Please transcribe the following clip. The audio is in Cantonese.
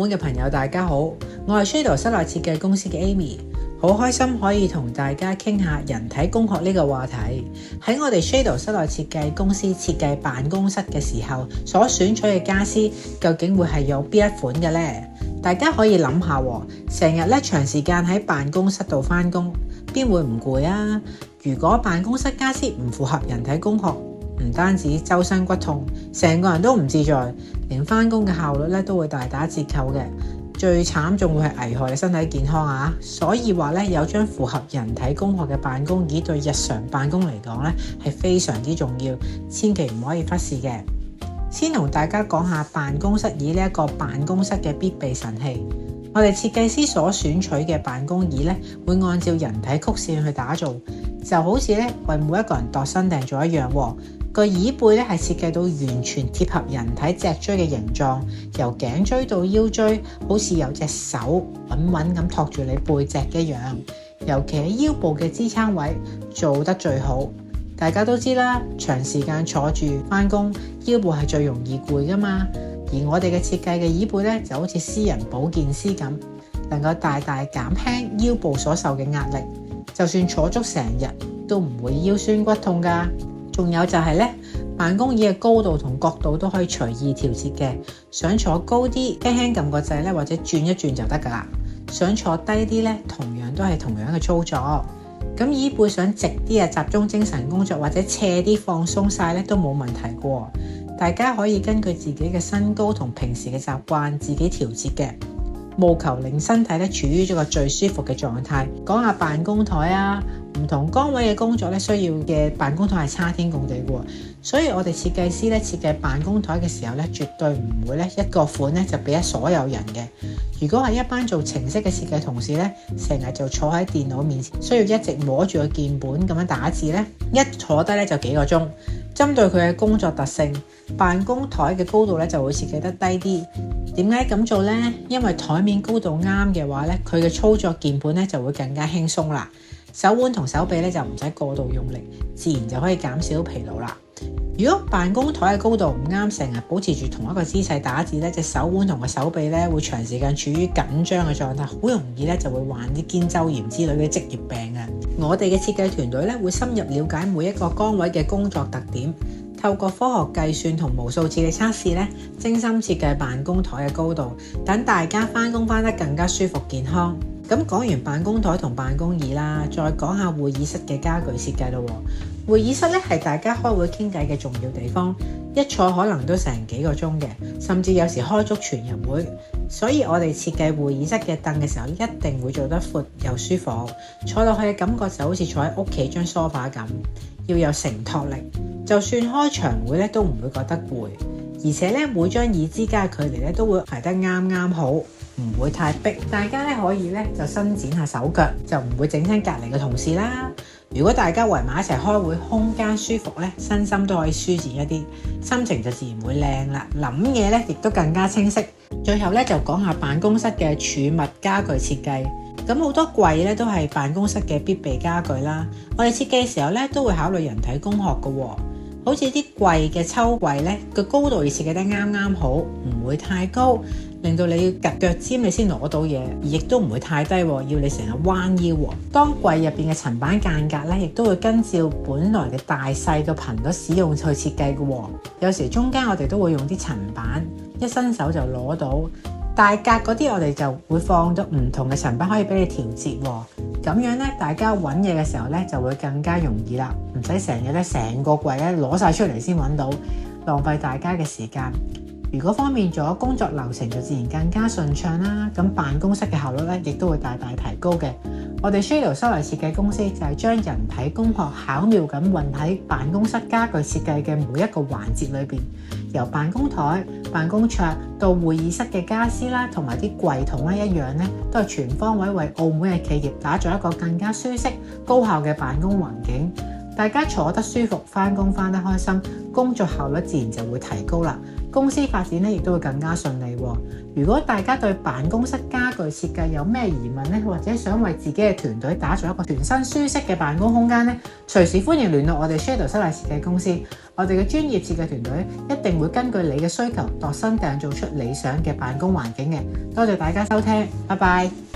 門嘅朋友大家好，我係 Shadow 室內設計公司嘅 Amy， 好開心可以同大家傾下人體工學呢個話題。喺我哋 Shadow 室內設計公司設計辦公室嘅時候，所選取嘅家私究竟會係有邊一款嘅呢？大家可以諗下，成日長時間喺辦公室度返工，邊會唔攰啊？如果辦公室家私唔符合人體工學，唔單止周身骨痛，成個人都唔自在，連返工嘅效率都會大打折扣嘅。最慘仲會係危害你身體健康啊！所以話有張符合人體工學嘅辦公椅對日常辦公嚟講係非常之重要，千祈唔可以忽視嘅。先同大家講下辦公室椅呢一個辦公室嘅必備神器。我哋設計師所選取嘅辦公椅會按照人體曲線去打造，就好似為每一個人度身訂做一樣。個椅背係設計到完全貼合人體脊椎嘅形狀，由頸椎到腰椎，好似有隻手穩穩咁托住你背脊一樣。尤其係腰部嘅支撐位做得最好。大家都知啦，長時間坐住返工，腰部係最容易攰㗎嘛。而我哋嘅設計嘅椅背就好似私人保健師咁，能夠大大減輕腰部所受嘅壓力，就算坐足成日都唔會腰酸骨痛㗎。仲有就係辦公椅嘅高度同角度都可以隨意調節嘅，想坐高啲，輕輕撳個掣或者轉一轉就得㗎啦。想坐低啲同樣都係同樣嘅操作。咁椅背想直啲集中精神工作或者斜啲放鬆晒都冇問題㗎。大家可以根據自己嘅身高同平時嘅習慣自己調節嘅，務求令身體處於一個最舒服嘅狀態。講下辦公台啊，唔同崗位嘅工作需要嘅辦公台係差天共地嘅，所以我哋設計師設計辦公台嘅時候絕對唔會一個款就俾所有人嘅。如果係一班做程式嘅設計同事成日就坐喺電腦面前，需要一直摸住個鍵盤咁樣打字一坐低就幾個鐘。針對佢嘅工作特性，辦公台嘅高度就會設計得低啲。點解咁做呢？因為台面高度啱嘅話佢嘅操作鍵盤就會更加輕鬆啦。手腕同手臂就唔使過度用力，自然就可以減少疲勞啦。如果辦公台嘅高度唔啱，成日保持住同一個姿勢打字隻手腕同個手臂會長時間處於緊張嘅狀態，好容易就會患啲肩周炎之類嘅職業病啊。我哋嘅設計團隊會深入了解每一個崗位嘅工作特點，透過科學計算同無數次嘅測試精心設計辦公台嘅高度，等大家返工返得更加舒服健康。咁講完辦公台同辦公椅啦，再講下會議室嘅家具設計咯。會議室係大家開會傾偈嘅重要地方，一坐可能都成幾個鐘嘅，甚至有時開足全日會。所以我哋設計會議室嘅凳嘅時候，一定會做得闊又舒服，坐落去嘅感覺就好似坐喺屋企張梳化咁，要有承托力，就算開長會都唔會覺得攰。而且每張椅之間嘅距離都會排得啱啱好，唔會太逼。大家可以就伸展下手腳，就唔會整親隔離嘅同事啦。如果大家圍埋一齊開會，空間舒服身心都可以舒展一啲，心情就自然會靚啦。諗嘢亦都更加清晰。最後就講下辦公室嘅儲物家具設計。咁好多櫃都係辦公室嘅必備家具啦。我哋設計嘅時候都會考慮人體工學嘅。好似啲櫃嘅抽櫃個高度要設計得啱啱好，唔會太高，令到你要夾腳尖你先攞到嘢，而亦都唔會太低，要你成日彎腰。當櫃入邊嘅層板間隔亦都會跟照本來嘅大細嘅頻率使用去設計嘅。有時中間我哋都會用啲層板，一伸手就攞到。大格嗰啲我哋就會放咗唔同嘅層板，可以俾你調節。咁樣大家揾嘢嘅時候就會更加容易啦，唔使成日成個櫃攞晒出嚟先揾到，浪費大家嘅時間。如果方便咗工作流程，就自然更加順暢啦。咁辦公室嘅效率亦都會大大提高嘅。我哋 Shadow 室內設計公司就係將人體工學巧妙咁混喺辦公室家具設計嘅每一個環節裏邊，由辦公台、辦公桌到會議室嘅家私啦，同埋啲櫃桶一樣都係全方位為澳門嘅企業打造一個更加舒適、高效嘅辦公環境。大家坐得舒服，返工返得開心，工作效率自然就會提高啦。公司發展咧亦都會更加順利喎。如果大家對辦公室家具設計有咩疑問咧，或者想為自己嘅團隊打造一個全新舒適嘅辦公空間咧，隨時歡迎聯絡我哋 Shadow 室內設計公司。我哋嘅專業設計團隊一定會根據你嘅需求度身訂造出理想嘅辦公環境嘅。多謝大家收聽，拜拜。